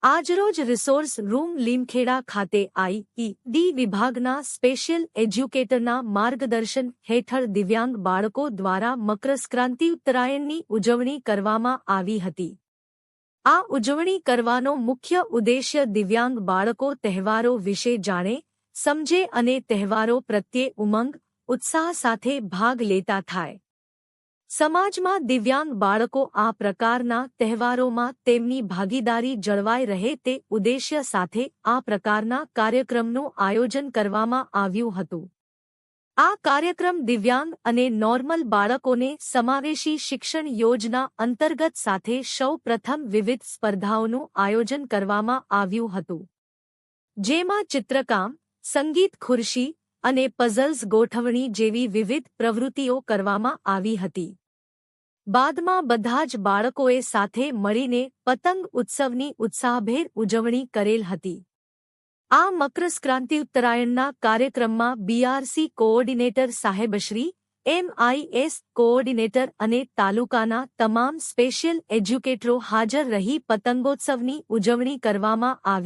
આજરોજ resource room Limkheda ખાતે આઈ.ઈ.ડી. વિભાગના સ્પેશિયલ એજ્યુકેટરના માર્ગદર્શન હેઠળ દિવ્યાંગ બાળકો દ્વારા મકરસંક્રાંતિ ઉત્તરાયણની ઉજવણી કરવામાં આવી હતી. આ ઉજવણી કરવાનો મુખ્ય ઉદ્દેશ્ય દિવ્યાંગ બાળકો તહેવારો વિશે જાણે, સમજે અને તહેવારો પ્રત્યે ઉમંગ, ઉત્સાહ સાથે ભાગ લેતા થાય. સમાજમાં દિવ્યાંગ બાળકો આ પ્રકારના તહેવારોમાં તેમની ભાગીદારી જળવાઈ રહે તે ઉદ્દેશ્ય સાથે આ પ્રકારના કાર્યક્રમનું આયોજન કરવામાં આવ્યું હતું. આ કાર્યક્રમ દિવ્યાંગ અને નોર્મલ બાળકોને સમાવેશી શિક્ષણ યોજના અંતર્ગત સાથે સૌ પ્રથમ વિવિધ સ્પર્ધાઓનું આયોજન કરવામાં આવ્યું હતું. જેમાં ચિત્રકામ, સંગીત ખુરશી અને પઝલ્સ ગોઠવણી જેવી વિવિધ પ્રવૃત્તિઓ કરવામાં આવી હતી. બાદમાં બધા જ બાળકોએ સાથે મળીને પતંગ ઉત્સવની ઉત્સાહભેર ઉજવણી કરેલ હતી. આ મકરસંક્રાંતિ ઉત્તરાયણના કાર્યક્રમમાં બીઆરસી કોઓર્ડિનેટર સાહેબશ્રી, એમઆઈએસ કોઓર્ડિનેટર અને તાલુકાના તમામ સ્પેશિયલ એજ્યુકેટરો હાજર રહી પતંગોત્સવની ઉજવણી કરવામાં આવી.